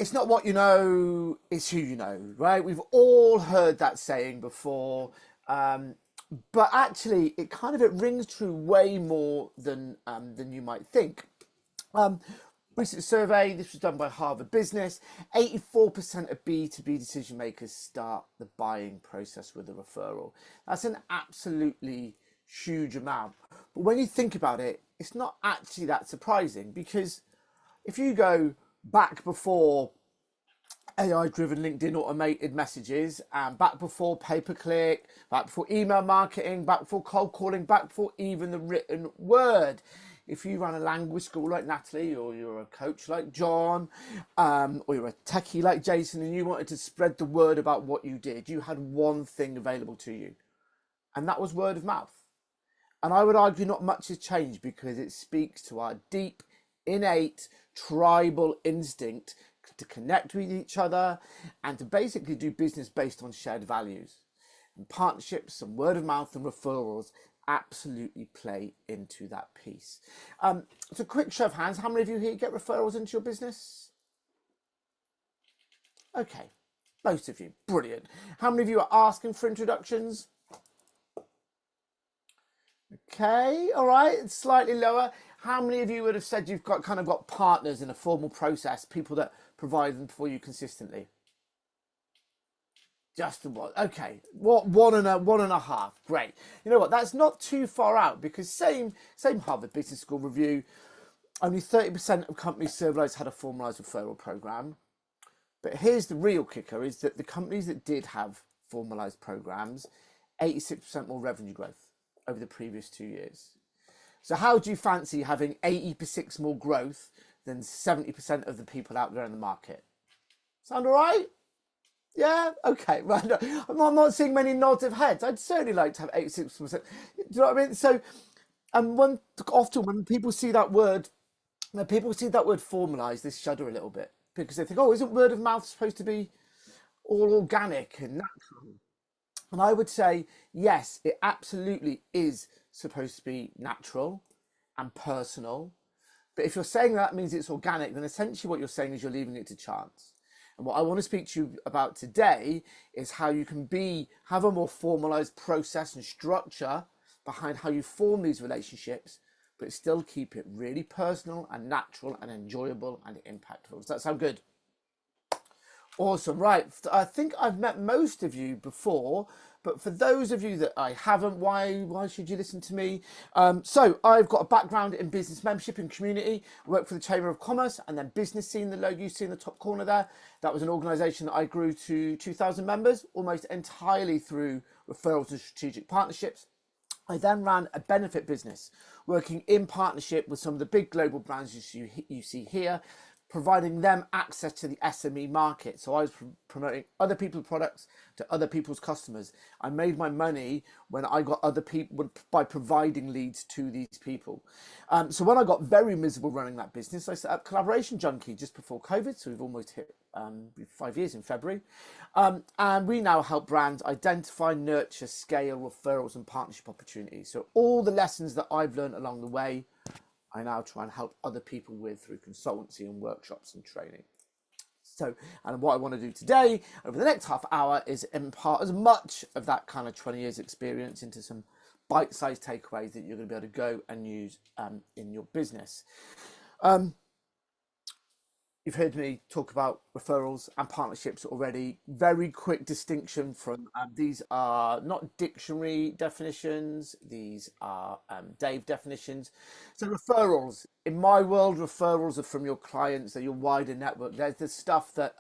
It's not what you know, it's who you know, right? We've all heard that saying before. Um, but actually, it rings true way more than you might think. Um, Recent survey, this was done by Harvard Business. 84% of B2B decision makers start the buying process with a referral. That's an absolutely huge amount. But when you think about it, it's not actually that surprising, because if you go back before AI driven LinkedIn automated messages, and back before pay per click, back before email marketing, back before cold calling, back before even the written word. If you run a language school like Natalie, or you're a coach like John, or you're a techie like Jason, and you wanted to spread the word about what you did, you had one thing available to you, and that was word of mouth. And I would argue not much has changed, because it speaks to our deep, innate, tribal instinct to connect with each other and to basically do business based on shared values. And partnerships and word of mouth and referrals absolutely play into that piece. So, quick show of hands, how many of you here get referrals into your business? Okay, most of you, brilliant. How many of you are asking for introductions? Okay, all right, it's slightly lower. How many of you would have said you've got partners in a formal process, people that provide them for you consistently? Just the one. Okay, what, one and a half. Great. You know what? That's not too far out, because same Harvard Business School review. Only 30% of companies surveyed had a formalised referral program. But here's the real kicker: is that the companies that did have formalised programs, 86% more revenue growth over the previous 2 years. So how do you fancy having 80% more growth than 70% of the people out there in the market? Sound all right? Yeah, okay. Right. No, I'm not seeing many nods of heads. I'd certainly like to have 86%. Do you know what I mean? So, and often when people see that word, when people see that word formalised, they shudder a little bit, because they think, oh, isn't word of mouth supposed to be all organic and natural? And I would say, yes, it absolutely is supposed to be natural and personal. But if you're saying that means it's organic, then essentially what you're saying is you're leaving it to chance. And what I want to speak to you about today is how you can have a more formalized process and structure behind how you form these relationships, but still keep it really personal and natural and enjoyable and impactful. Does that sound good? Awesome. Right. I think I've met most of you before, but for those of you that I haven't, why should you listen to me? So I've got a background in business membership and community. I work for the Chamber of Commerce, and then Business Scene, the logo you see in the top corner there. That was an organisation that I grew to 2,000 members, almost entirely through referrals and strategic partnerships. I then ran a benefit business, working in partnership with some of the big global brands you see here, providing them access to the SME market. So I was promoting other people's products to other people's customers. I made my money when I got other people by providing leads to these people. So when I got very miserable running that business, I set up Collaboration Junkie just before COVID. So we've almost hit 5 years in February. And we now help brands identify, nurture, scale referrals and partnership opportunities. So all the lessons that I've learned along the way, I now try and help other people with through consultancy and workshops and training. So, and what I want to do today over the next half hour is impart as much of that kind of 20 years experience into some bite-sized takeaways that you're going to be able to go and use in your business. You've heard me talk about referrals and partnerships already. Very quick distinction from these are not dictionary definitions, these are Dave definitions. So referrals, in my world, referrals are from your clients, they're your wider network. There's the stuff that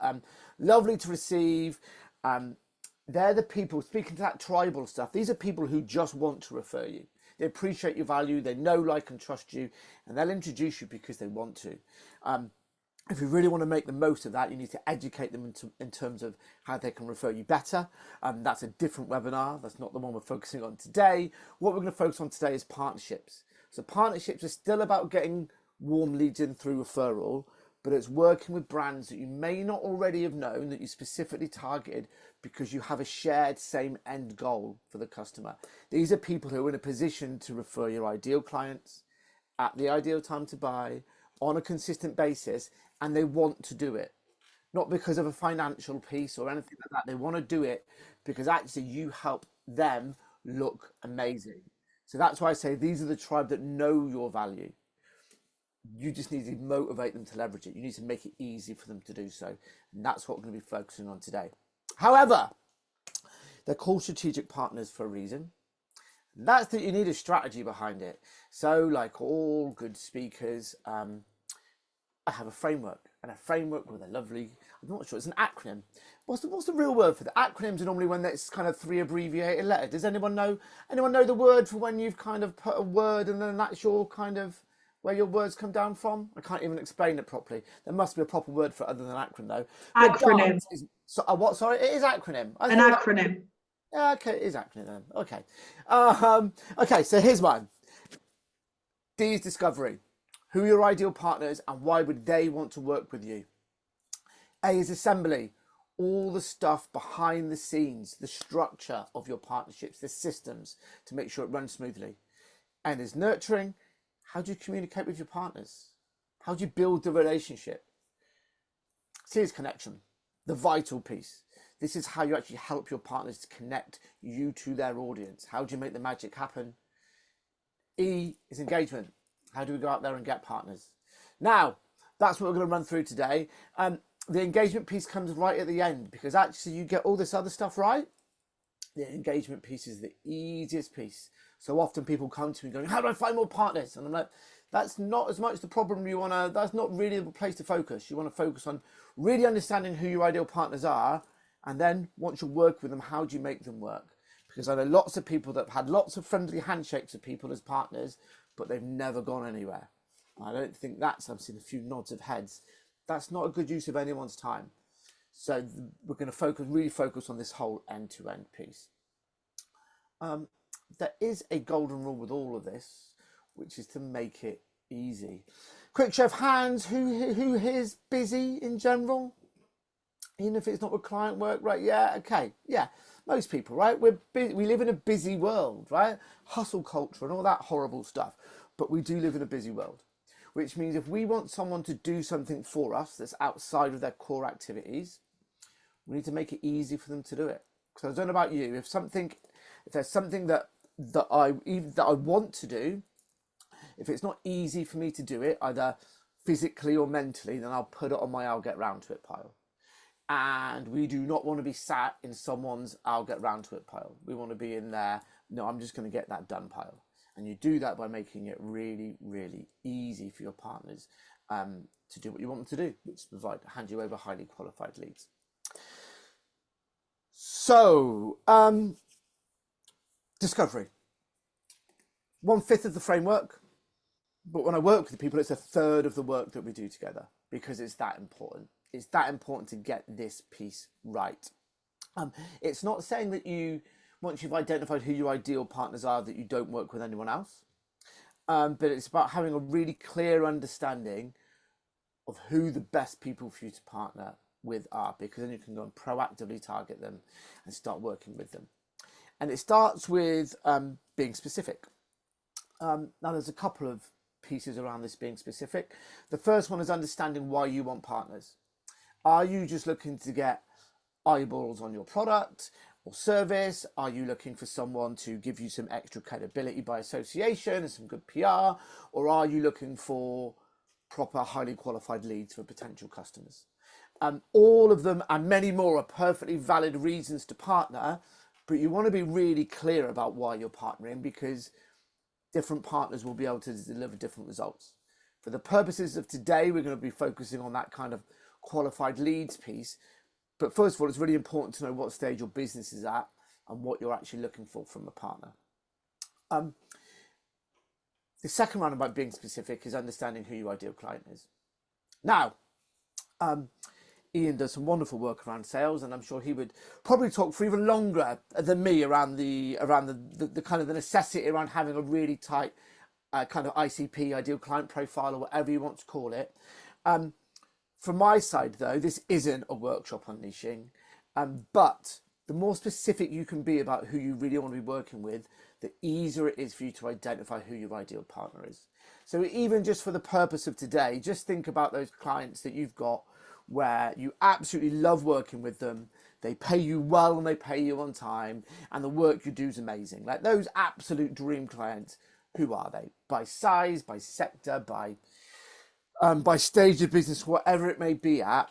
lovely to receive. They're the people, speaking to that tribal stuff, these are people who just want to refer you. They appreciate your value, they know, like, and trust you, and they'll introduce you because they want to. If you really want to make the most of that, you need to educate them in terms of how they can refer you better. That's a different webinar. That's not the one we're focusing on today. What we're going to focus on today is partnerships. So partnerships are still about getting warm leads in through referral, but it's working with brands that you may not already have known, that you specifically targeted because you have a shared same end goal for the customer. These are people who are in a position to refer your ideal clients at the ideal time to buy on a consistent basis, and they want to do it. not because of a financial piece or anything like that. They want to do it because actually you help them look amazing. So that's why I say these are the tribe that know your value. You just need to motivate them to leverage it. You need to make it easy for them to do so. And that's what we're going to be focusing on today. However, they're called strategic partners for a reason. And that's that you need a strategy behind it. So like all good speakers, I have a framework, and a framework with a lovely, I'm not sure, it's an acronym. What's the real word for the acronyms? Are normally when it's kind of 3 abbreviated letters. Does anyone know the word for when you've kind of put a word and then that's your kind of where your words come down from? I can't even explain it properly. There must be a proper word for it other than acronym though. But Acronym. Is, so, what? Sorry, it is acronym. An acronym. Yeah, okay, it is acronym. Okay. Okay, so here's one. D is discovery. Who are your ideal partners and why would they want to work with you? A is assembly. All the stuff behind the scenes, the structure of your partnerships, the systems to make sure it runs smoothly. N is nurturing. How do you communicate with your partners? How do you build the relationship? C is connection, the vital piece. This is how you actually help your partners to connect you to their audience. How do you make the magic happen? E is engagement. How do we go out there and get partners? Now, that's what we're going to run through today. The engagement piece comes right at the end because actually you get all this other stuff right. The engagement piece is the easiest piece. So often people come to me going, how do I find more partners? And I'm like, that's not as much the problem you want to, that's not really the place to focus. You want to focus on really understanding who your ideal partners are. And then once you work with them, how do you make them work? Because I know lots of people that have had lots of friendly handshakes with people as partners, but they've never gone anywhere. I don't think that's, I've seen a few nods of heads. That's not a good use of anyone's time. So we're going to really focus on this whole end-to-end piece. There is a golden rule with all of this, which is to make it easy. Quick show of hands, who here's busy in general? Even if it's not with client work, right? Yeah, okay, yeah. Most people, right? We live in a busy world, right? Hustle culture and all that horrible stuff. But we do live in a busy world, which means if we want someone to do something for us that's outside of their core activities, we need to make it easy for them to do it. Because I don't know about you, if there's something that I want to do, if it's not easy for me to do it, either physically or mentally, then I'll put it on my I'll get round to it pile. And we do not want to be sat in someone's I'll get round to it pile. We want to be in there, no, I'm just going to get that done pile. And you do that by making it really, really easy for your partners to do what you want them to do, which is hand you over highly qualified leads. So, discovery. 1/5 of the framework, but when I work with people, it's 1/3 of the work that we do together because it's that important. It's that important to get this piece right. It's not saying that once you've identified who your ideal partners are, that you don't work with anyone else. But it's about having a really clear understanding of who the best people for you to partner with are, because then you can go and proactively target them and start working with them. And it starts with being specific. Now, there's a couple of pieces around this being specific. The first one is understanding why you want partners. Are you just looking to get eyeballs on your product or service? Are you looking for someone to give you some extra credibility by association and some good PR? Or are you looking for proper, highly qualified leads for potential customers? All of them and many more are perfectly valid reasons to partner, but you want to be really clear about why you're partnering, because different partners will be able to deliver different results. For the purposes of today, we're going to be focusing on that kind of qualified leads piece. But first of all, it's really important to know what stage your business is at and what you're actually looking for from a partner. The second round about being specific is understanding who your ideal client is. Now, Ian does some wonderful work around sales, and I'm sure he would probably talk for even longer than me around the kind of the necessity around having a really tight kind of ICP, ideal client profile, or whatever you want to call it. From my side, though, this isn't a workshop on niching, but the more specific you can be about who you really want to be working with, the easier it is for you to identify who your ideal partner is. So even just for the purpose of today, just think about those clients that you've got where you absolutely love working with them. They pay you well and they pay you on time, and the work you do is amazing. Like those absolute dream clients, who are they? By size, by sector, by stage of business, whatever it may be at.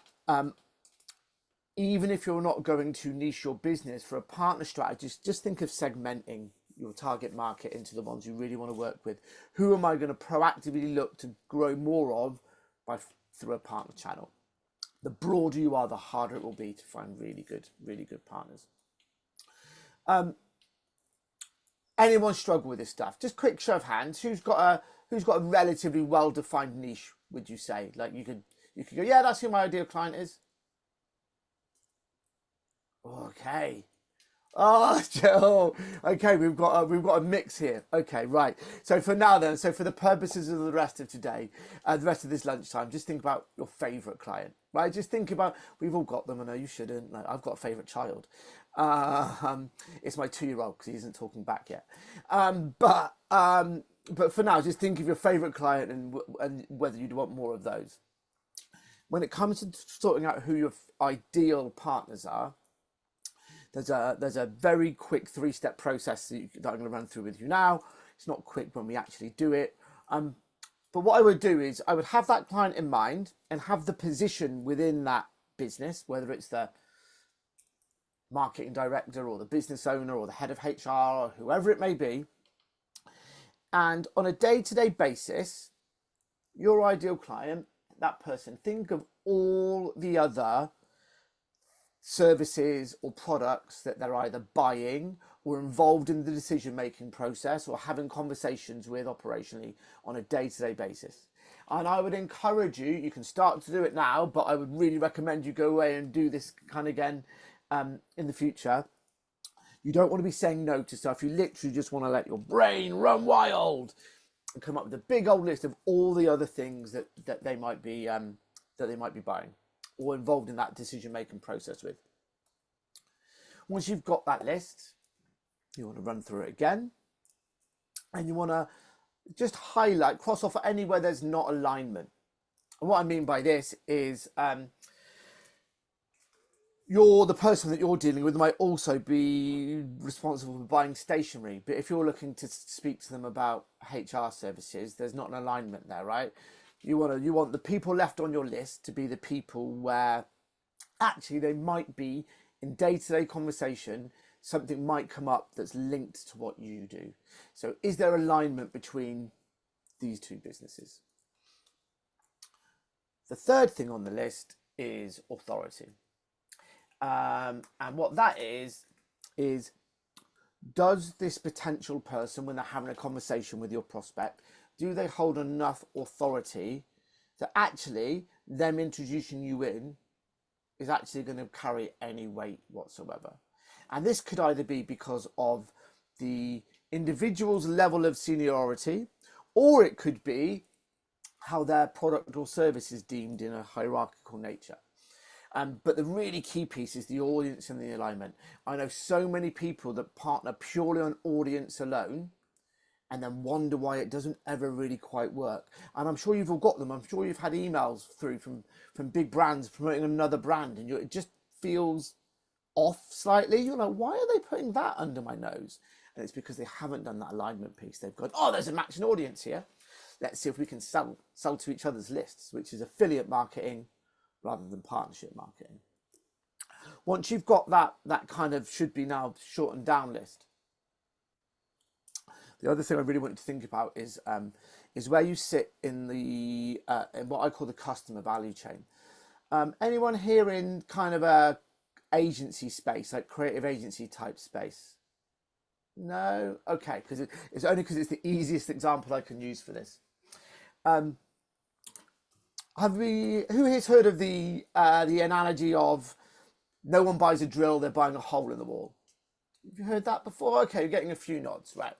Even if you're not going to niche your business for a partner strategist, just think of segmenting your target market into the ones you really want to work with. Who am I going to proactively look to grow more of through a partner channel? The broader you are, the harder it will be to find really good partners. Anyone struggle with this stuff? Just quick show of hands. Who's got a relatively well-defined niche? Would you say, like you could go, yeah, that's who my ideal client is. Okay. Oh, Joe. Okay, we've got a mix here. Okay, right. So for now then, so for the purposes of the rest of today, the rest of this lunchtime, just think about your favourite client, right? Just think about, we've all got them. I know you shouldn't. Like, I've got a favourite child. It's my 2-year-old because he isn't talking back yet. But for now, just think of your favourite client and whether you'd want more of those. When it comes to sorting out who your ideal partners are, there's a very quick 3-step process that I'm going to run through with you now. It's not quick when we actually do it. But what I would do is I would have that client in mind and have the position within that business, whether it's the marketing director or the business owner or the head of HR or whoever it may be. And on a day-to-day basis, your ideal client, that person, think of all the other services or products that they're either buying or involved in the decision-making process or having conversations with operationally on a day-to-day basis. And I would encourage you, you can start to do it now, but I would really recommend you go away and do this kind of again in the future. You don't want to be saying no to stuff. You literally just want to let your brain run wild and come up with a big old list of all the other things that they might be buying or involved in that decision-making process with. Once you've got that list, you want to run through it again, and you want to just highlight, cross off anywhere there's not alignment. And what I mean by this is the person that you're dealing with might also be responsible for buying stationery, but if you're looking to speak to them about HR services, there's not an alignment there, right? You want the people left on your list to be the people where actually they might be in day-to-day conversation, something might come up that's linked to what you do. So is there alignment between these two businesses? The third thing on the list is authority. And what that is does this potential person, when they're having a conversation with your prospect, do they hold enough authority that actually them introducing you in is actually going to carry any weight whatsoever? And this could either be because of the individual's level of seniority, or it could be how their product or service is deemed in a hierarchical nature. But the really key piece is the audience and the alignment. I know so many people that partner purely on audience alone and then wonder why it doesn't ever really quite work. And I'm sure you've all got them. I'm sure you've had emails through from big brands promoting another brand, and it just feels off slightly. You're like, why are they putting that under my nose? And it's because they haven't done that alignment piece. They've gone, oh, there's a matching audience here. Let's see if we can sell to each other's lists, which is affiliate marketing rather than partnership marketing. Once you've got that kind of should be now shortened down list, the other thing I really want you to think about is where you sit in the in what I call the customer value chain. Anyone here in kind of a agency space, like creative agency type space? No? Okay, because it's only because it's the easiest example I can use for this. Who has heard of the analogy of no one buys a drill, they're buying a hole in the wall? Have you heard that before? Okay, you're getting a few nods, right?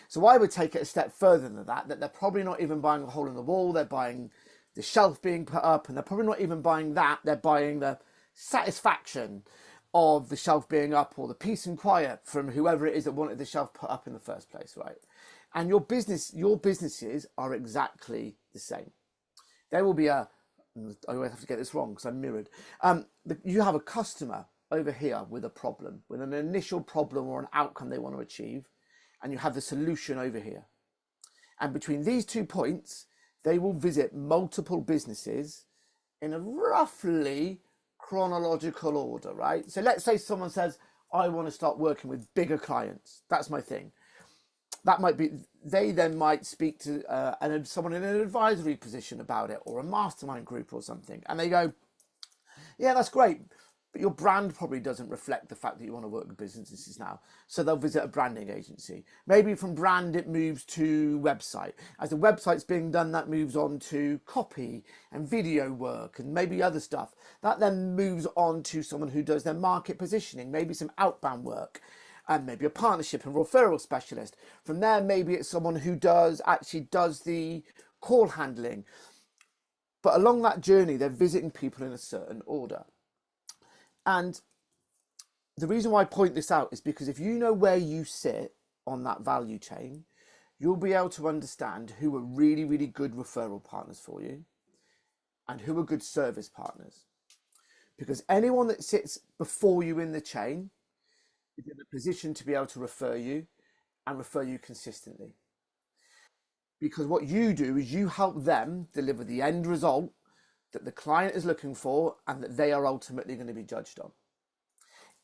So I would take it a step further than that they're probably not even buying a hole in the wall, they're buying the shelf being put up, and they're probably not even buying that, they're buying the satisfaction of the shelf being up, or the peace and quiet from whoever it is that wanted the shelf put up in the first place, right? And your businesses are exactly the same. There will be a I always have to get this wrong because I'm mirrored. You have a customer over here with a problem, with an initial problem or an outcome they want to achieve, and you have the solution over here. And between these 2 points, they will visit multiple businesses in a roughly chronological order, right? So let's say someone says, I want to start working with bigger clients. That's my thing. That might be, they then might speak to someone in an advisory position about it, or a mastermind group or something. And they go, yeah, that's great. But your brand probably doesn't reflect the fact that you want to work with businesses now. So they'll visit a branding agency. Maybe from brand, it moves to website. As the website's being done, that moves on to copy and video work and maybe other stuff. That then moves on to someone who does their market positioning, maybe some outbound work, and maybe a partnership and referral specialist. From there, maybe it's someone who does the call handling. But along that journey, they're visiting people in a certain order. And the reason why I point this out is because if you know where you sit on that value chain, you'll be able to understand who are really, really good referral partners for you and who are good service partners. Because anyone that sits before you in the chain is in a position to be able to refer you and refer you consistently. Because what you do is you help them deliver the end result that the client is looking for and that they are ultimately going to be judged on.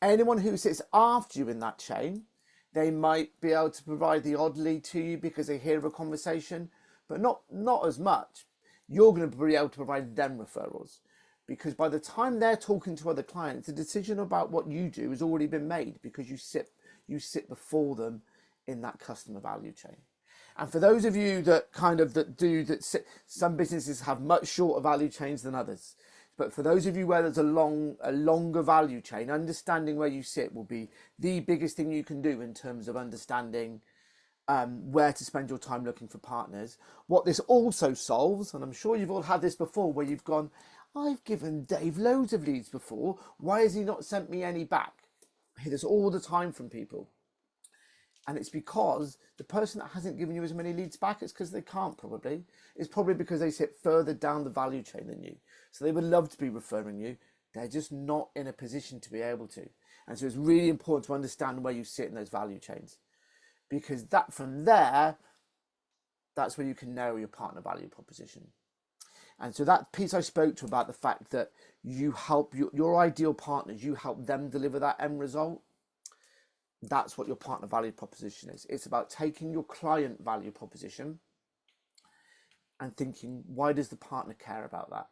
Anyone who sits after you in that chain, they might be able to provide the odd lead to you because they hear a conversation, but not as much. You're going to be able to provide them referrals, because by the time they're talking to other clients, the decision about what you do has already been made because you sit before them in that customer value chain. And for those of you that some businesses have much shorter value chains than others. But for those of you where there's a longer value chain, understanding where you sit will be the biggest thing you can do in terms of understanding where to spend your time looking for partners. What this also solves, and I'm sure you've all had this before, where you've gone, I've given Dave loads of leads before. Why has he not sent me any back? I hear this all the time from people. And it's because the person that hasn't given you as many leads back, it's because they can't probably. It's probably because they sit further down the value chain than you. So they would love to be referring you. They're just not in a position to be able to. And so it's really important to understand where you sit in those value chains. Because that from there, that's where you can narrow your partner value proposition. And so that piece I spoke to about the fact that you help your ideal partners, you help them deliver that end result. That's what your partner value proposition is. It's about taking your client value proposition and thinking, why does the partner care about that?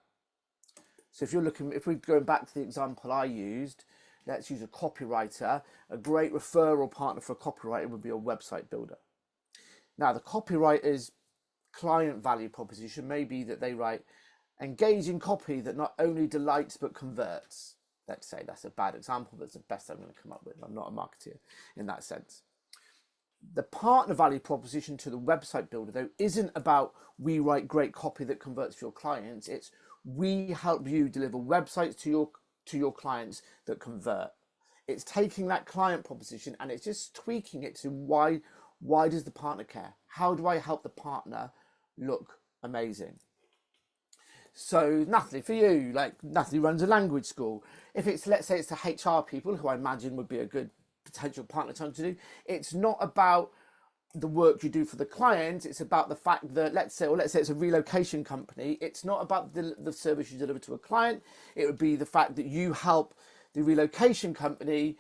So if we're going back to the example I used, let's use a copywriter. A great referral partner for a copywriter would be a website builder. Now, the copywriter's client value proposition may be that they write engaging copy that not only delights but converts. Let's say that's a bad example, but it's the best I'm going to come up with. I'm not a marketer in that sense. The partner value proposition to the website builder, though, isn't about we write great copy that converts for your clients. It's we help you deliver websites to your clients that convert. It's taking that client proposition and it's just tweaking it to why does the partner care? How do I help the partner look amazing? So Natalie, for you, like Natalie runs a language school. If it's, let's say it's the HR people, who I imagine would be a good potential partner to do, it's not about the work you do for the client. It's about the fact that, let's say it's a relocation company. It's not about the service you deliver to a client. It would be the fact that you help the relocation company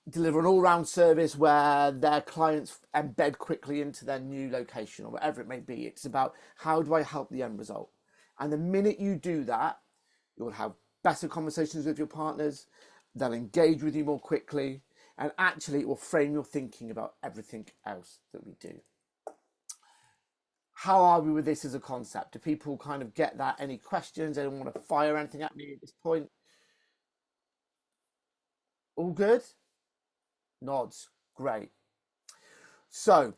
deliver an all-round service where their clients embed quickly into their new location or whatever it may be. It's about how do I help the end result? And the minute you do that, you'll have better conversations with your partners. They'll engage with you more quickly. And actually, it will frame your thinking about everything else that we do. How are we with this as a concept? Do people kind of get that? Any questions? Anyone want to fire anything at me at this point? All good? Nods. Great. So,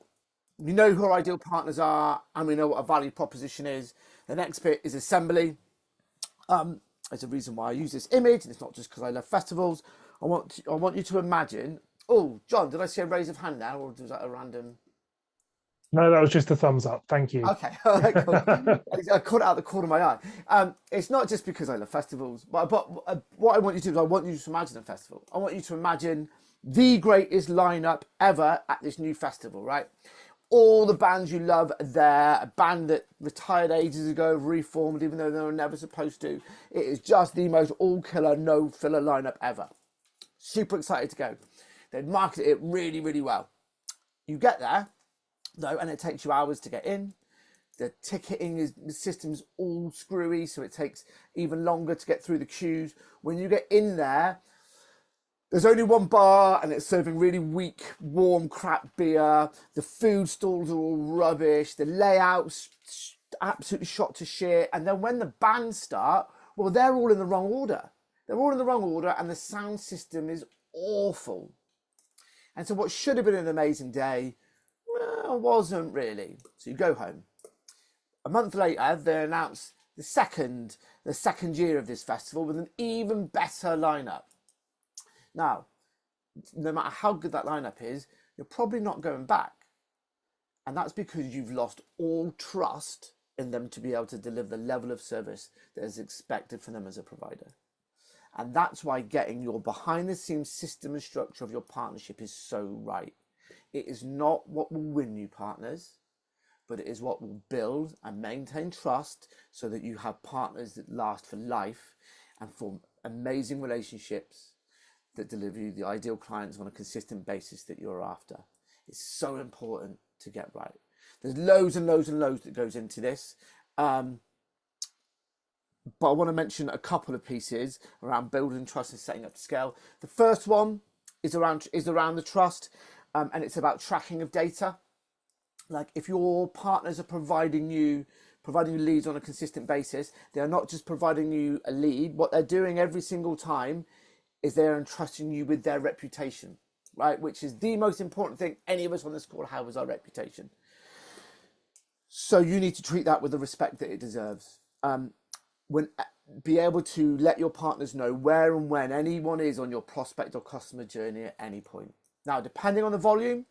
we know who our ideal partners are and we know what our value proposition is. The next bit is assembly. There's a reason why I use this image, and it's not just because I love festivals. I want you to imagine. Oh, John, did I see a raise of hand now, or was that a random? No, that was just a thumbs up. Thank you. Okay, all right, cool. I caught it out the corner of my eye. It's not just because I love festivals, but what I want you to do is I want you to imagine a festival. I want you to imagine the greatest lineup ever at this new festival, right? All the bands you love are there. A band that retired ages ago, reformed, even though they were never supposed to. It is just the most all-killer, no-filler lineup ever. Super excited to go. They'd marketed it really, really well. You get there, though, and it takes you hours to get in. The ticketing is the system's all screwy, so it takes even longer to get through the queues. When you get in there, there's only one bar and it's serving really weak, warm, crap beer. The food stalls are all rubbish. The layout's absolutely shot to shit. And then when the bands start, well, they're all in the wrong order. They're all in the wrong order and the sound system is awful. And so what should have been an amazing day, well, wasn't really. So you go home. A month later, they announced the second year of this festival with an even better lineup. Now, no matter how good that lineup is, you're probably not going back. And that's because you've lost all trust in them to be able to deliver the level of service that is expected from them as a provider. And that's why getting your behind the scenes system and structure of your partnership is so right. It is not what will win you partners, but it is what will build and maintain trust so that you have partners that last for life and form amazing relationships that deliver you the ideal clients on a consistent basis that you're after. It's so important to get right. There's loads and loads and loads that goes into this. But I want to mention a couple of pieces around building trust and setting up to scale. The first one is around the trust, and it's about tracking of data. Like if your partners are providing you leads on a consistent basis, they are not just providing you a lead. What they're doing every single time is they're entrusting you with their reputation, right? Which is the most important thing any of us on this call have, is our reputation. So you need to treat that with the respect that it deserves. Be able to let your partners know where and when anyone is on your prospect or customer journey at any point. Now, depending on the volume,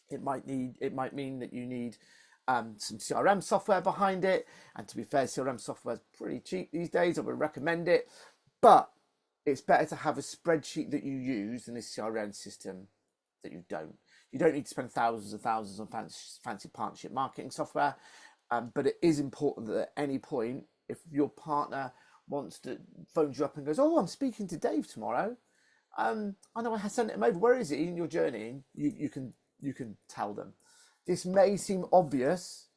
it might mean that you need some CRM software behind it. And to be fair, CRM software is pretty cheap these days. I would recommend it, but it's better to have a spreadsheet that you use than a CRM system that you don't. You don't need to spend thousands and thousands on fancy partnership marketing software, but it is important that at any point, if your partner wants to phone you up and goes, "Oh, I'm speaking to Dave tomorrow. I know I sent him over. Where is he in your journey?" You can tell them. This may seem obvious,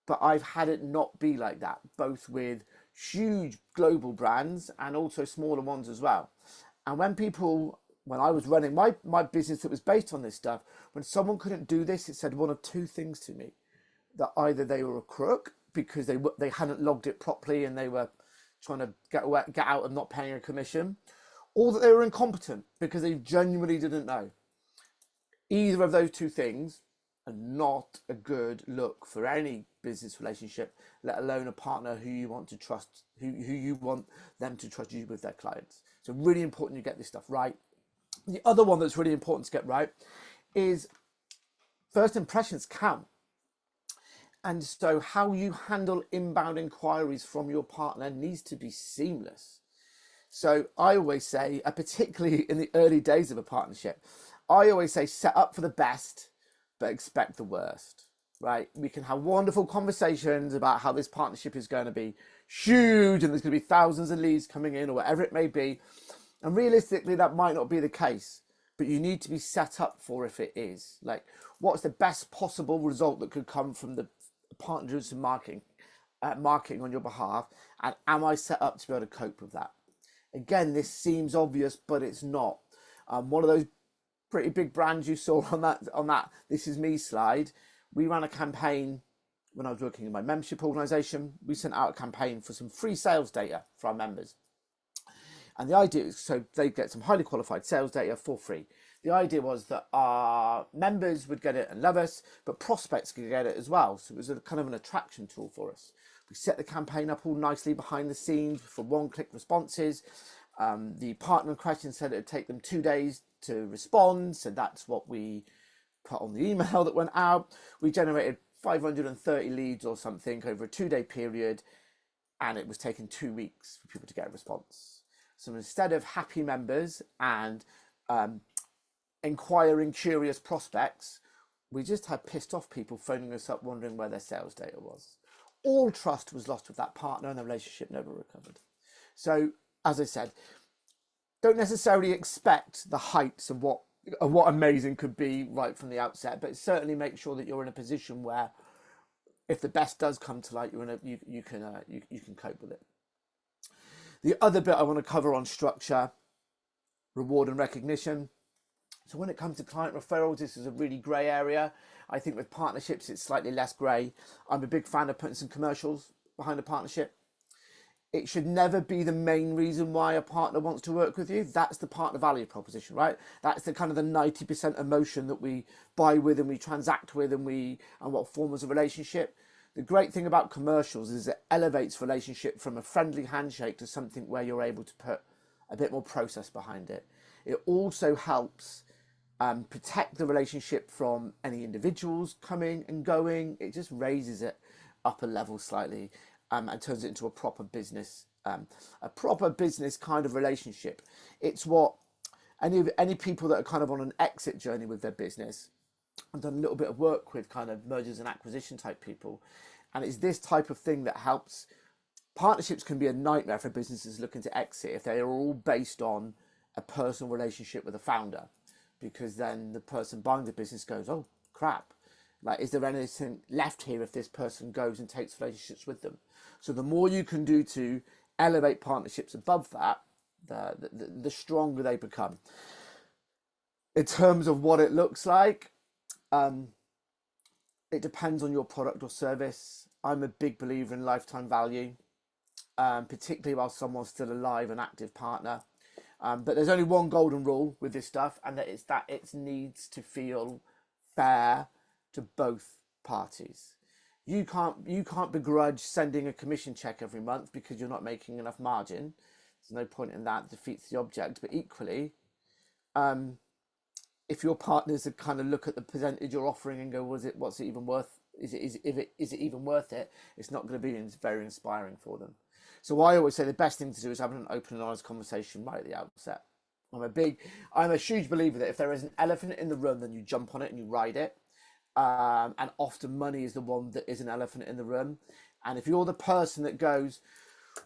but I've had it not be like that, both with huge global brands and also smaller ones as well. And when I was running my business that was based on this stuff, when someone couldn't do this, it said one of two things to me: that either they were a crook because they hadn't logged it properly and they were trying to get out of not paying a commission, or that they were incompetent because they genuinely didn't know. Either of those two things are not a good look for any business relationship, let alone a partner who you want to trust, who you want them to trust you with their clients. So really important you get this stuff right. The other one that's really important to get right is first impressions count. And so how you handle inbound inquiries from your partner needs to be seamless. So I always say, particularly in the early days of a partnership, I always say set up for the best, but expect the worst, right? We can have wonderful conversations about how this partnership is going to be huge and there's going to be thousands of leads coming in or whatever it may be. And realistically, that might not be the case, but you need to be set up for if it is. Like, what's the best possible result that could come from the partners and marketing on your behalf? And am I set up to be able to cope with that? Again, this seems obvious, but it's not. One of those pretty big brands you saw on that This Is Me slide, we ran a campaign when I was working in my membership organization. We sent out a campaign for some free sales data for our members. And the idea is so they get some highly qualified sales data for free. The idea was that our members would get it and love us, but prospects could get it as well. So it was a kind of an attraction tool for us. We set the campaign up all nicely behind the scenes for one-click responses. The partner in question said it would take them 2 days to respond. So that's what we put on the email that went out. We generated 530 leads or something over a 2-day period, and it was taking 2 weeks for people to get a response. So instead of happy members and inquiring, curious prospects, we just had pissed off people phoning us up wondering where their sales data was. All trust was lost with that partner, and the relationship never recovered. So, as I said, don't necessarily expect the heights of what amazing could be right from the outset, but certainly make sure that you're in a position where, if the best does come to light, you can cope with it. The other bit I want to cover on structure, reward and recognition. So when it comes to client referrals, this is a really grey area. I think with partnerships, it's slightly less grey. I'm a big fan of putting some commercials behind a partnership. It should never be the main reason why a partner wants to work with you. That's the partner value proposition, right? That's the kind of the 90% emotion that we buy with and we transact with and what forms a relationship. The great thing about commercials is it elevates relationship from a friendly handshake to something where you're able to put a bit more process behind it. It also helps protect the relationship from any individuals coming and going. It just raises it up a level slightly and turns it into a proper business kind of relationship. It's what any people that are kind of on an exit journey with their business. I've done a little bit of work with kind of mergers and acquisition type people, and it's this type of thing that helps. Partnerships can be a nightmare for businesses looking to exit if they are all based on a personal relationship with a founder, because then the person buying the business goes, oh crap, like, is there anything left here if this person goes and takes relationships with them? So the more you can do to elevate partnerships above that, the stronger they become. In terms of what it looks like, it depends on your product or service. I'm a big believer in lifetime value, particularly while someone's still alive, an active partner. But there's only one golden rule with this stuff, and that it needs to feel fair to both parties. You can't begrudge sending a commission check every month because you're not making enough margin. There's no point in that. It defeats the object. But equally, if your partners kind of look at the percentage you're offering and go, what's it even worth? Is it even worth it? It's not going to be very inspiring for them. So I always say the best thing to do is have an open and honest conversation right at the outset. I'm a huge believer that if there is an elephant in the room, then you jump on it and you ride it. And often money is the one that is an elephant in the room. And if you're the person that goes,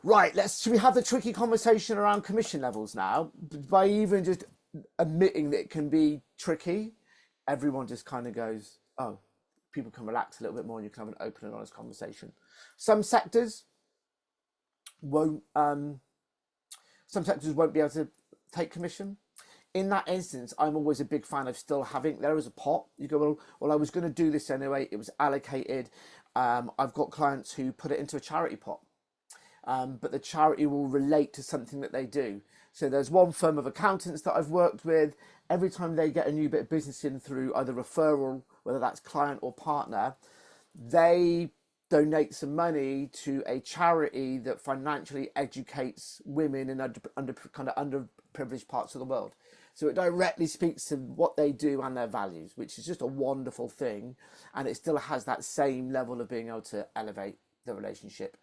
right, should we have the tricky conversation around commission levels now? By even just admitting that it can be tricky, everyone just kind of goes, oh, people can relax a little bit more and you can have an open and honest conversation. Some sectors won't be able to take commission. In that instance, I'm always a big fan of still having, there is a pot. You go, well, I was going to do this anyway. It was allocated. I've got clients who put it into a charity pot, but the charity will relate to something that they do. So there's one firm of accountants that I've worked with. Every time they get a new bit of business in through either referral, whether that's client or partner, they donate some money to a charity that financially educates women in underprivileged parts of the world. So it directly speaks to what they do and their values, which is just a wonderful thing. And it still has that same level of being able to elevate the relationship.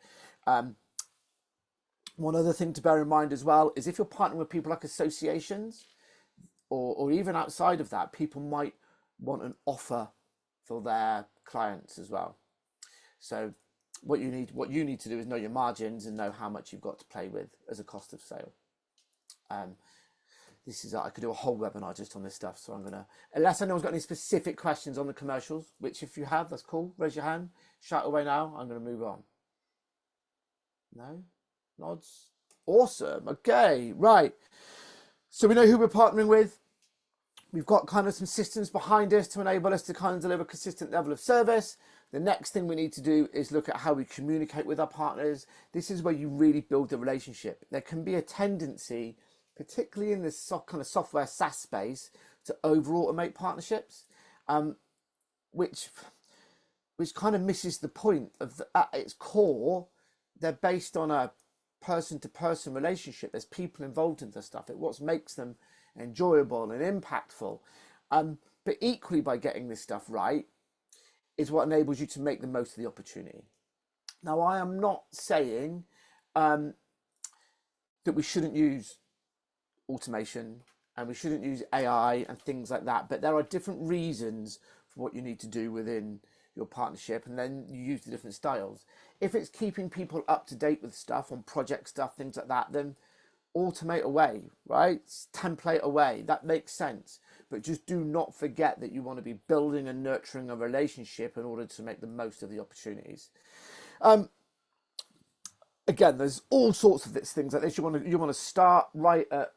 One other thing to bear in mind as well is if you're partnering with people like associations or even outside of that, people might want an offer for their clients as well. So what you need to do is know your margins and know how much you've got to play with as a cost of sale. I could do a whole webinar just on this stuff. So I'm going to, unless anyone's got any specific questions on the commercials, which if you have, that's cool. Raise your hand, shout away now. I'm going to move on. No? Nods? Awesome. Okay, right. So we know who we're partnering with. We've got kind of some systems behind us to enable us to kind of deliver a consistent level of service. The next thing we need to do is look at how we communicate with our partners. This is where you really build the relationship. There can be a tendency, particularly in this kind of software SaaS space, to over-automate partnerships, which kind of misses the point of at its core, they're based on a person-to-person relationship. There's people involved in this stuff. It's what makes them enjoyable and impactful. But equally, by getting this stuff right is what enables you to make the most of the opportunity. Now, I am not saying that we shouldn't use automation and we shouldn't use AI and things like that, but there are different reasons for what you need to do within your partnership, and then you use the different styles. If it's keeping people up to date with stuff on project stuff, things like that, then automate away, right? Template away. That makes sense. But just do not forget that you want to be building and nurturing a relationship in order to make the most of the opportunities. Again, there's all sorts of things like this. You want to start right at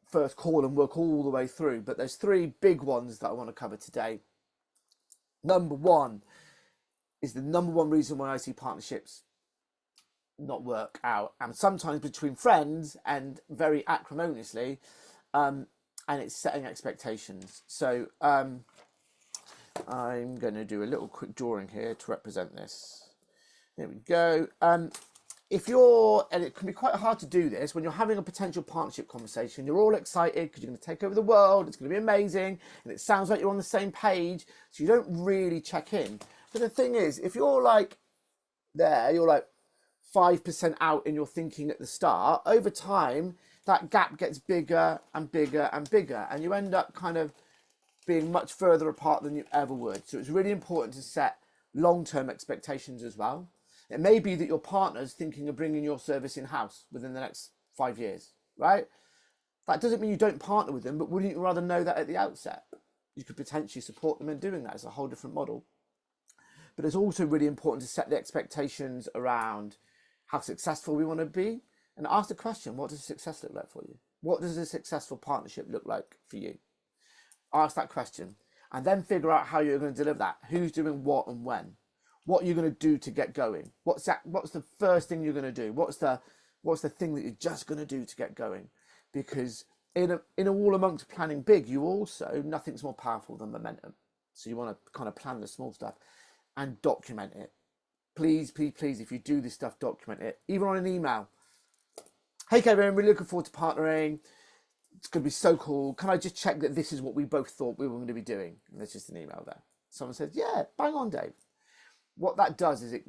first call and work all the way through. But there's three big ones that I want to cover today. Number one is the number one reason why I see partnerships not work out, and sometimes between friends and very acrimoniously, and it's setting expectations. So I'm going to do a little quick drawing here to represent this. There we go. If you're, and it can be quite hard to do this when you're having a potential partnership conversation, you're all excited because you're going to take over the world, it's going to be amazing, and it sounds like you're on the same page, so you don't really check in. But the thing is, if you're like there, you're like 5% out in your thinking at the start, over time, that gap gets bigger and bigger and bigger, and you end up kind of being much further apart than you ever would. So it's really important to set long-term expectations as well. It may be that your partner's thinking of bringing your service in-house within the next 5 years, right? That doesn't mean you don't partner with them, but wouldn't you rather know that at the outset? You could potentially support them in doing that. It's a whole different model. But it's also really important to set the expectations around how successful we want to be, and ask the question, what does success look like for you? What does a successful partnership look like for you? Ask that question, and then figure out how you're going to deliver that. Who's doing what and when? What are you going to do to get going? What's the first thing you're going to do? What's the thing that you're just going to do to get going? Because in all amongst planning big, you also, nothing's more powerful than momentum. So you want to kind of plan the small stuff and document it. Please, please, please, if you do this stuff, document it, even on an email. Hey Kevin, really looking forward to partnering. It's going to be so cool. Can I just check that this is what we both thought we were going to be doing? And there's just an email there. Someone says, yeah, bang on, Dave. What that does is it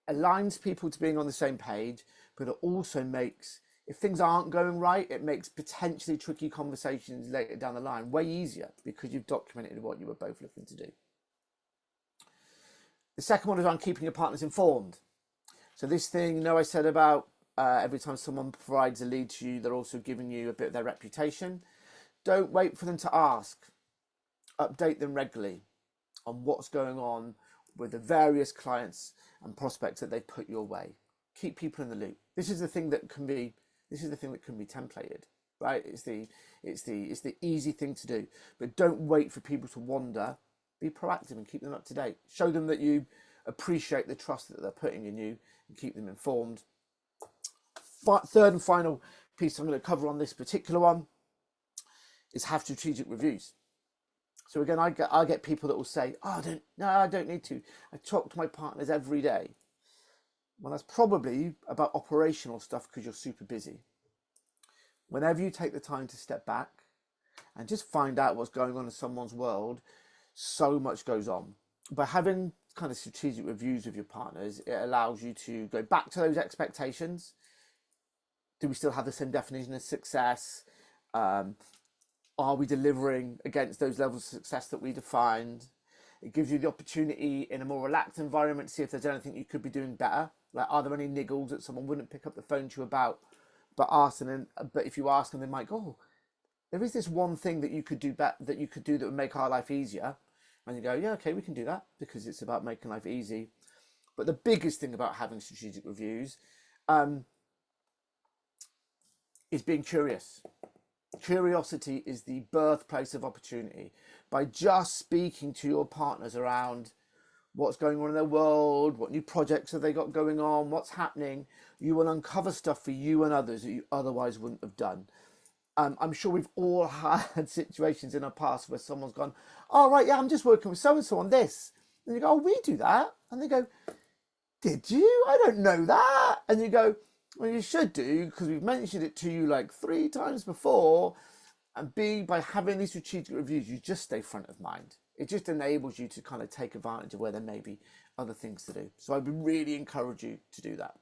aligns people to being on the same page, but it also makes, if things aren't going right, it makes potentially tricky conversations later down the line way easier because you've documented what you were both looking to do. The second one is on keeping your partners informed. So this thing, I said about every time someone provides a lead to you, they're also giving you a bit of their reputation. Don't wait for them to ask. Update them regularly on what's going on with the various clients and prospects that they put your way. Keep people in the loop. This is the thing that can be templated, right? It's the easy thing to do. But don't wait for people to wander. Be proactive and keep them up to date. Show them that you appreciate the trust that they're putting in you and keep them informed. Third and final piece I'm going to cover on this particular one is have strategic reviews. So again, I get people that will say, oh, I don't need to. I talk to my partners every day. Well, that's probably about operational stuff because you're super busy. Whenever you take the time to step back and just find out what's going on in someone's world, so much goes on. By having kind of strategic reviews with your partners, it allows you to go back to those expectations. Do we still have the same definition of success? Are we delivering against those levels of success that we defined? It gives you the opportunity in a more relaxed environment to see if there's anything you could be doing better. Like, are there any niggles that someone wouldn't pick up the phone to you about, but if you ask them, they might go, oh, there is this one thing that you could do that would make our life easier. And you go, yeah, okay, we can do that because it's about making life easy. But the biggest thing about having strategic reviews is being curious. Curiosity is the birthplace of opportunity. By just speaking to your partners around what's going on in their world, what new projects have they got going on, what's happening, you will uncover stuff for you and others that you otherwise wouldn't have done. I'm sure we've all had situations in our past where someone's gone, oh, right, yeah, I'm just working with so-and-so on this. And you go, oh, we do that. And they go, did you? I don't know that. And you go, well, you should do, because we've mentioned it to you like 3 times before. And B, by having these strategic reviews, you just stay front of mind. It just enables you to kind of take advantage of where there may be other things to do. So I would really encourage you to do that.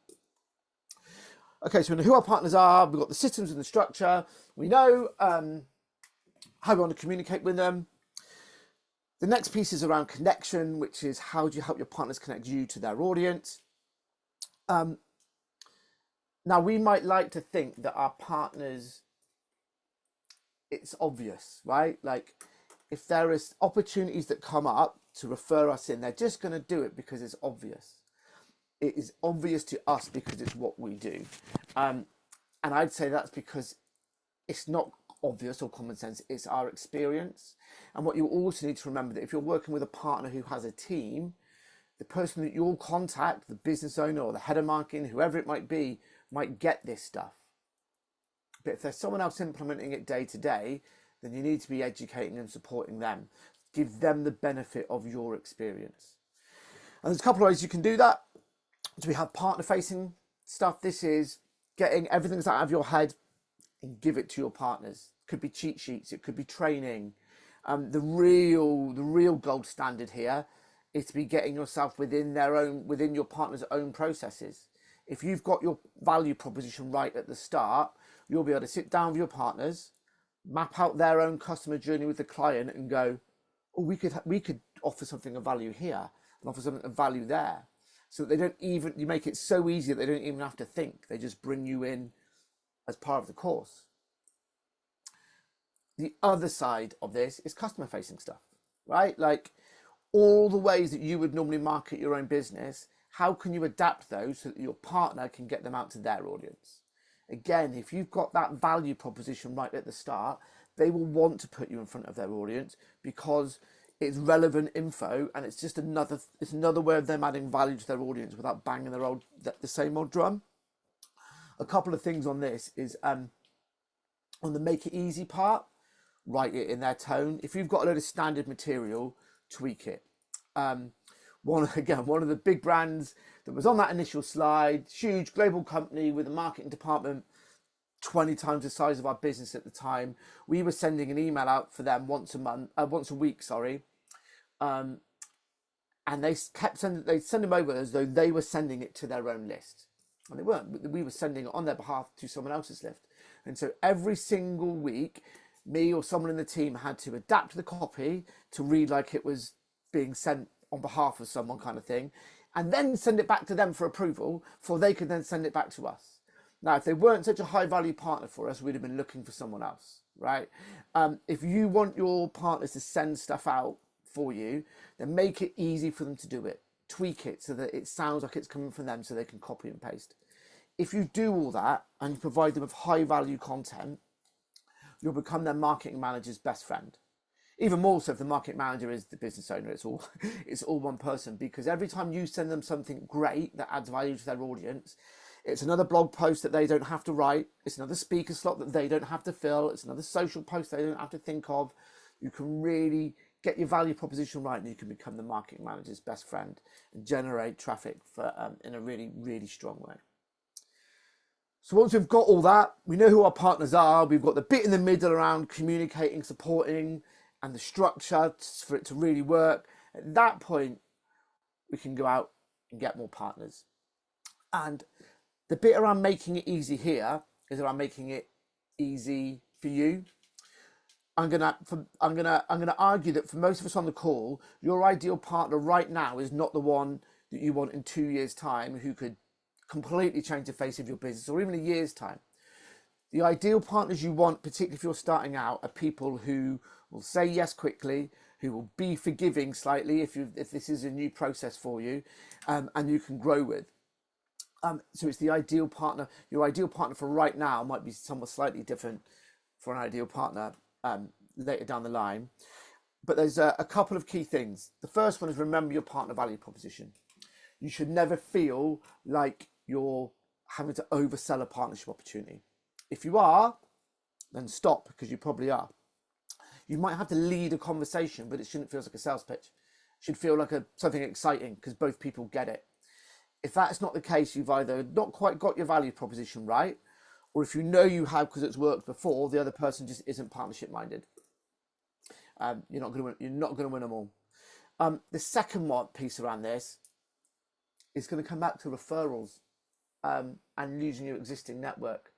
Okay, so we know who our partners are. We've got the systems and the structure. We know how we want to communicate with them. The next piece is around connection, which is how do you help your partners connect you to their audience? Now, we might like to think that our partners, it's obvious, right? Like if there is opportunities that come up to refer us in, they're just going to do it because it's obvious. It is obvious to us because it's what we do. And I'd say that's because it's not obvious or common sense, it's our experience. And what you also need to remember that if you're working with a partner who has a team, the person that you'll contact, the business owner or the head of marketing, whoever it might be, might get this stuff. But if there's someone else implementing it day to day, then you need to be educating and supporting them. Give them the benefit of your experience. And there's a couple of ways you can do that. So we have partner facing stuff. This is getting everything that's out of your head and give it to your partners. It could be cheat sheets, it could be training. The real gold standard here is to be getting yourself within your partner's own processes. If you've got your value proposition right at the start, you'll be able to sit down with your partners, map out their own customer journey with the client and go, oh, we could offer something of value here and offer something of value there. So that you make it so easy that they don't even have to think. They just bring you in as part of the course. The other side of this is customer facing stuff, right? Like all the ways that you would normally market your own business, how can you adapt those so that your partner can get them out to their audience? Again, if you've got that value proposition right at the start, they will want to put you in front of their audience because it's relevant info and it's just another way of them adding value to their audience without banging the same old drum. A couple of things on this is on the make it easy part, write it in their tone. If you've got a load of standard material, tweak it. One of the big brands that was on that initial slide, huge global company with a marketing department 20 times the size of our business at the time. We were sending an email out for them once a week, and they'd send them over as though they were sending it to their own list, and they weren't. We were sending it on their behalf to someone else's list. And so every single week, me or someone in the team had to adapt the copy to read like it was being sent on behalf of someone, kind of thing, and then send it back to them for approval, for they could then send it back to us. Now, if they weren't such a high value partner for us, we'd have been looking for someone else, right? If you want your partners to send stuff out for you, then make it easy for them to do it. Tweak it so that it sounds like it's coming from them so they can copy and paste. If you do all that and you provide them with high value content, you'll become their marketing manager's best friend. Even more so if the market manager is the business owner, it's all one person, because every time you send them something great that adds value to their audience, it's another blog post that they don't have to write. It's another speaker slot that they don't have to fill. It's another social post they don't have to think of. You can really get your value proposition right and you can become the marketing manager's best friend and generate traffic in a really, really strong way. So once we've got all that, we know who our partners are. We've got the bit in the middle around communicating, supporting, and the structure for it to really work. At that point, we can go out and get more partners. And the bit around making it easy here is around making it easy for you. I'm gonna argue that for most of us on the call, your ideal partner right now is not the one that you want in 2 years' time, who could completely change the face of your business, or even a year's time. The ideal partners you want, particularly if you're starting out, are people who will say yes quickly, who will be forgiving slightly if this is a new process for you, and you can grow with. So it's the ideal partner. Your ideal partner for right now might be somewhat slightly different for an ideal partner later down the line. But there's a couple of key things. The first one is remember your partner value proposition. You should never feel like you're having to oversell a partnership opportunity. If you are, then stop, because you probably are. You might have to lead a conversation, but it shouldn't feel like a sales pitch. It should feel like something exciting because both people get it. If that's not the case, you've either not quite got your value proposition right, or if you know you have because it's worked before, the other person just isn't partnership minded. You're not going to win them all. The second one piece around this is going to come back to referrals and using your existing network.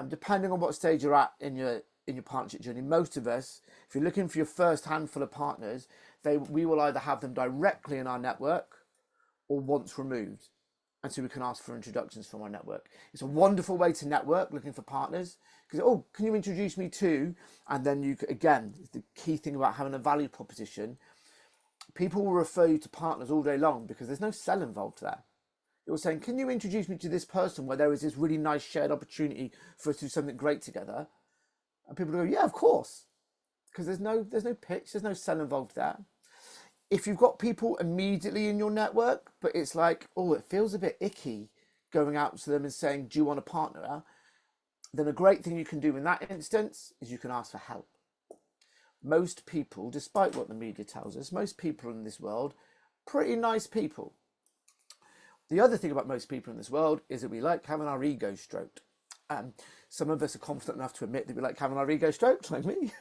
Depending on what stage you're at in your partnership journey, most of us, if you're looking for your first handful of partners, we will either have them directly in our network or once removed. And so we can ask for introductions from our network. It's a wonderful way to network, looking for partners. Because, oh, can you introduce me to? And then you, again, the key thing about having a value proposition, people will refer you to partners all day long because there's no sell involved there. You're saying, can you introduce me to this person where there is this really nice shared opportunity for us to do something great together? And people go, yeah, of course. Because there's no pitch, there's no sell involved there. If you've got people immediately in your network, but it's like, oh, it feels a bit icky going out to them and saying, do you want a partner? Then a great thing you can do in that instance is you can ask for help. Most people, despite what the media tells us, most people in this world, pretty nice people. The other thing about most people in this world is that we like having our ego stroked. Some of us are confident enough to admit that we like having our ego stroked, like me,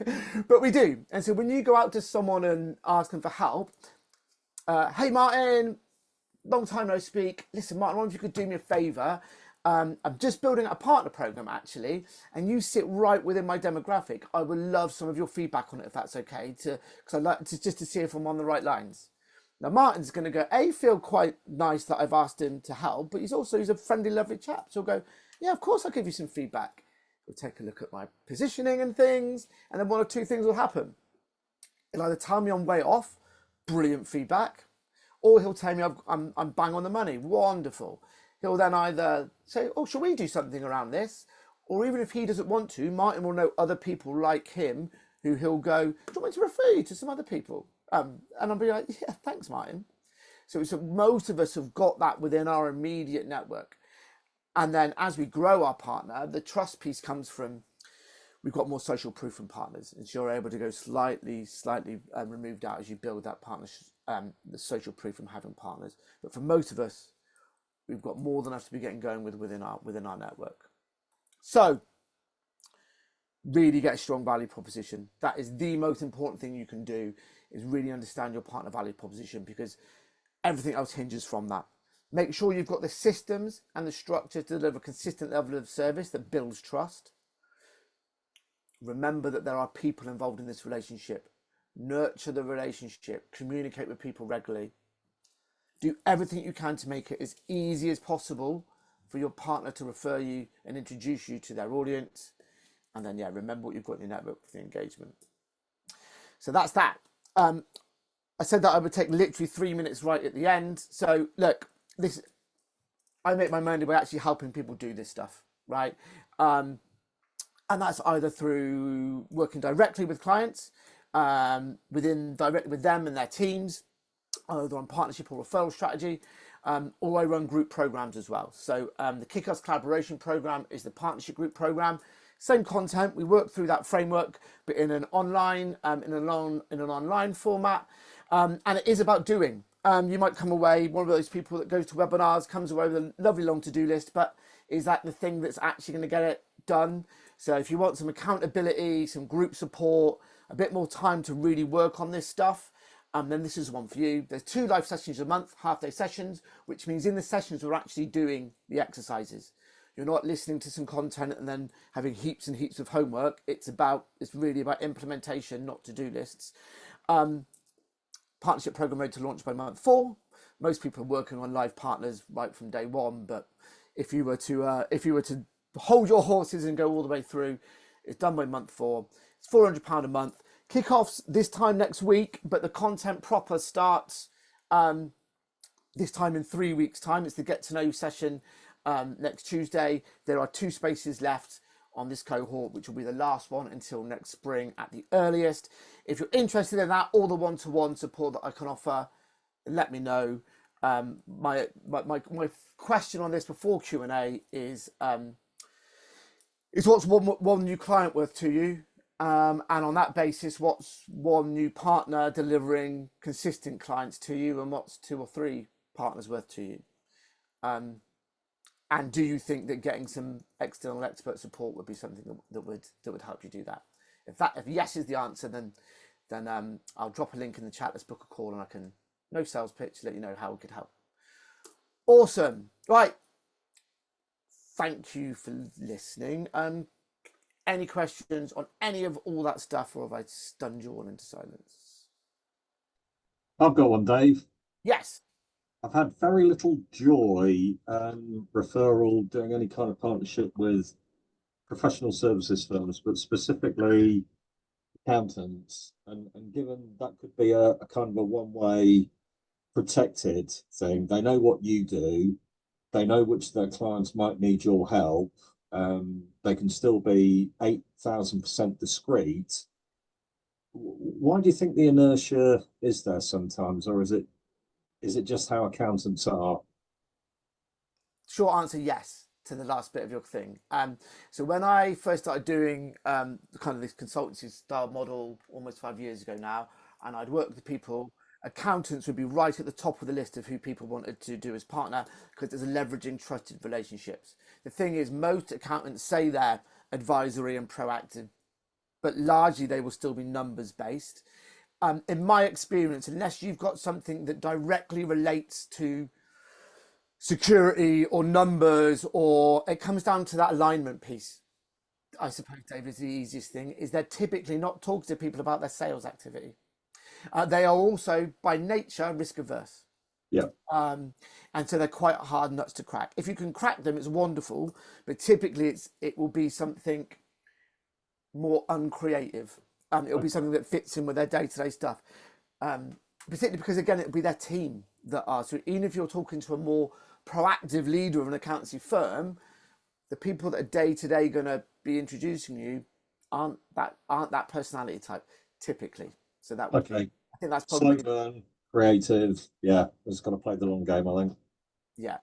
but we do. And so when you go out to someone and ask them for help, hey Martin, long time no speak. Listen, Martin, I wonder if you could do me a favour. I'm just building a partner program actually, and you sit right within my demographic. I would love some of your feedback on it if that's okay, because I'd like to see if I'm on the right lines. Now Martin's going to go, feel quite nice that I've asked him to help, but he's a friendly, lovely chap. So he'll go, yeah, of course I'll give you some feedback. We'll take a look at my positioning and things, and then one or two things will happen. He'll either tell me I'm way off, brilliant feedback, or he'll tell me I'm bang on the money, wonderful. He'll then either say, oh, shall we do something around this? Or even if he doesn't want to, Martin will know other people like him who he'll go, do you want me to refer you to some other people? And I'll be like, yeah, thanks, Martin. So most of us have got that within our immediate network. And then as we grow our partner, the trust piece comes from, we've got more social proof from partners. And so you're able to go slightly removed out as you build that partnership, the social proof from having partners. But for most of us, we've got more than enough to be getting going within our network. So really get a strong value proposition. That is the most important thing you can do, is really understand your partner value proposition, because everything else hinges from that. Make sure you've got the systems and the structure to deliver a consistent level of service that builds trust. Remember that there are people involved in this relationship. Nurture the relationship. Communicate with people regularly. Do everything you can to make it as easy as possible for your partner to refer you and introduce you to their audience. And then, remember what you've got in your network for the engagement. So that's that. I said that I would take literally 3 minutes right at the end. So look, I make my money by actually helping people do this stuff, right? And that's either through working directly with clients, directly with them and their teams, either on partnership or referral strategy, or I run group programs as well. So the Kickass Collaboration Program is the partnership group program. Same content, we work through that framework, but in an online, in an online format, and it is about doing. You might come away, one of those people that goes to webinars, comes away with a lovely long to-do list, but is that the thing that's actually going to get it done? So if you want some accountability, some group support, a bit more time to really work on this stuff, then this is one for you. There's 2 live sessions a month, half-day sessions, which means in the sessions we're actually doing the exercises. You're not listening to some content and then having heaps and heaps of homework. It's really about implementation, not to-do lists. Partnership program ready to launch by month 4. Most people are working on live partners right from day 1, but if you were to hold your horses and go all the way through, it's done by month 4. It's £400 a month. Kickoffs this time next week, but the content proper starts this time in 3 weeks' time. It's the Get to Know You session next Tuesday. There are 2 spaces left on this cohort, which will be the last one until next spring at the earliest. If you're interested in that, or the one-to-one support that I can offer, let me know. My question on this before Q&A is what's one new client worth to you? And on that basis, what's one new partner delivering consistent clients to you, and what's 2 or 3 partners worth to you? And do you think that getting some external expert support would be something that would help you do that? If yes is the answer, then I'll drop a link in the chat. Let's book a call, and I can, no sales pitch, let you know how we could help. Awesome. Right. Thank you for listening. Any questions on any of all that stuff, or have I stunned you all into silence? I've got one, Dave. Yes. I've had very little joy referral doing any kind of partnership with professional services firms, but specifically accountants. And given that could be a kind of a one-way protected thing, they know what you do, they know which of their clients might need your help. They can still be 8,000% discreet. Why do you think the inertia is there sometimes, or is it just how accountants are? Short answer, yes, to the last bit of your thing. So when I first started doing kind of this consultancy style model almost 5 years ago now, and I'd work with people, accountants would be right at the top of the list of who people wanted to do as partner, because there's a leveraging trusted relationships. The thing is, most accountants say they're advisory and proactive, but largely they will still be numbers based. In my experience, unless you've got something that directly relates to security or numbers, or it comes down to that alignment piece, I suppose, Dave, is the easiest thing, is they're typically not talking to people about their sales activity. They are also by nature risk averse. Yeah. And so they're quite hard nuts to crack. If you can crack them, it's wonderful, but typically it will be something more uncreative. It'll be something that fits in with their day-to-day stuff. Particularly because, again, it'll be their team that are. So even if you're talking to a more proactive leader of an accountancy firm, the people that are day-to-day going to be introducing you aren't that personality type typically. So that would Okay. be, I think that's probably Slow burn, creative. Yeah, just got to play the long game, I think. yeah,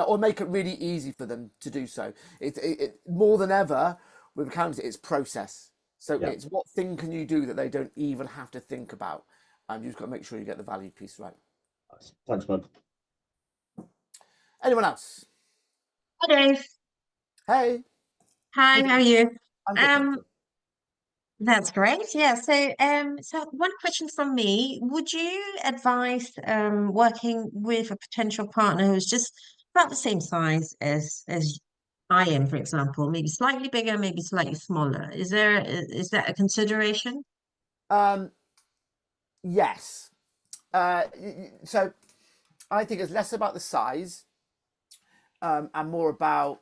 or make it really easy for them to do so. It more than ever with accountancy, it's process. So Yeah. it's what thing can you do that they don't even have to think about. You've just got to make sure you get the value piece right. Nice. Thanks, bud. Anyone else? Hi, Dave. Hey, Hi, how are you? I'm good. Thank you. That's great. Yeah. So one question from me: would you advise working with a potential partner who's just about the same size as I am, for example, maybe slightly bigger, maybe slightly smaller? Is that a consideration? Yes. So I think it's less about the size and more about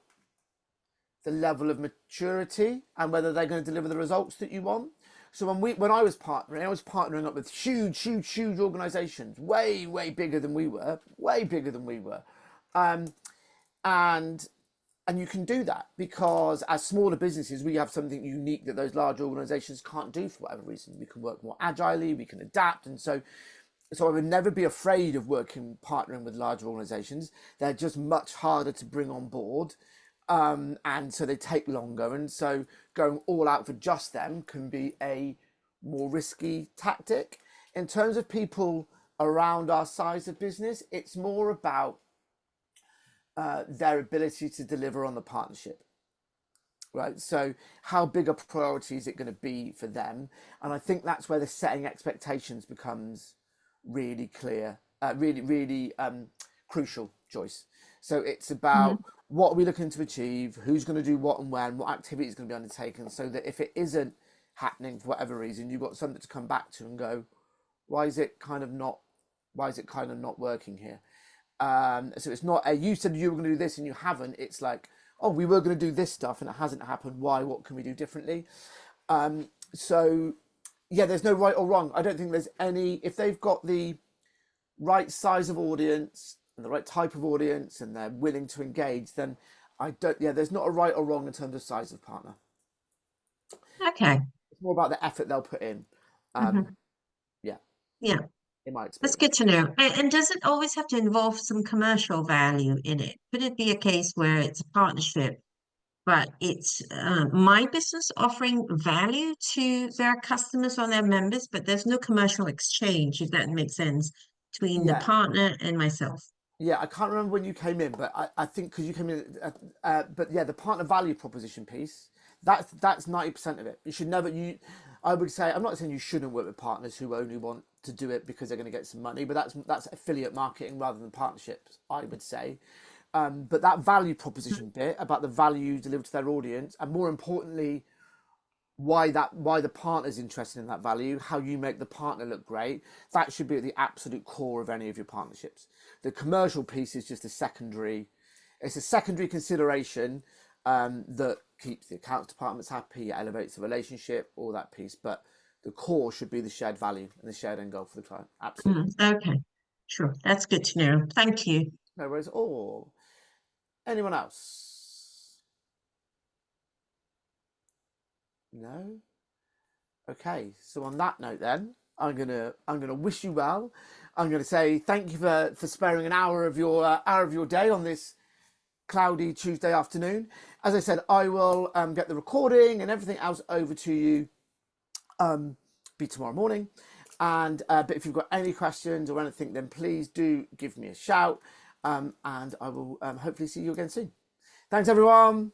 the level of maturity and whether they're going to deliver the results that you want. So when I was partnering up with huge organizations, way bigger than we were, and you can do that because as smaller businesses, we have something unique that those large organizations can't do for whatever reason. We can work more agilely, we can adapt, and so I would never be afraid of partnering with large organizations. They're just much harder to bring on board. And so they take longer. And so going all out for just them can be a more risky tactic. In terms of people around our size of business, it's more about their ability to deliver on the partnership. Right. So how big a priority is it going to be for them? And I think that's where the setting expectations becomes really clear, really crucial, Joyce. So it's about what are we looking to achieve, who's going to do what and when, what activity is going to be undertaken, so that if it isn't happening for whatever reason, you've got something to come back to and go, why is it kind of not working here? So it's not you said you were going to do this and you haven't. It's like, oh, we were going to do this stuff and it hasn't happened. Why? What can we do differently? So yeah, there's no right or wrong. I don't think there's any. If they've got the right size of audience and the right type of audience and they're willing to engage, then there's not a right or wrong in terms of size of partner. Okay. It's more about the effort they'll put in. Yeah. In my experience. That's good to know. And does it always have to involve some commercial value in it? Could it be a case where it's a partnership, but it's my business offering value to their customers or their members, but there's no commercial exchange, if that makes sense, between the partner and myself? Yeah, I can't remember when you came in, but I think because you came in, but yeah, the partner value proposition piece, that's 90% of it. You should never, I would say, I'm not saying you shouldn't work with partners who only want to do it because they're going to get some money, but that's affiliate marketing rather than partnerships, I would say. But that value proposition bit about the value delivered to their audience, and more importantly, why the partner's interested in that value, how you make the partner look great, that should be at the absolute core of any of your partnerships. The commercial piece is just it's a secondary consideration that keeps the accounts departments happy, elevates the relationship, all that piece. But the core should be the shared value and the shared end goal for the client. Absolutely. Okay, sure. That's good to know. Thank you. No worries at all. Anyone else? No? Okay, so on that note then, I'm gonna wish you well. I'm gonna say thank you for sparing an hour of your day on this cloudy Tuesday afternoon. As I said, I will get the recording and everything else over to you be tomorrow morning. And but if you've got any questions or anything, then please do give me a shout. And I will hopefully see you again soon. Thanks everyone.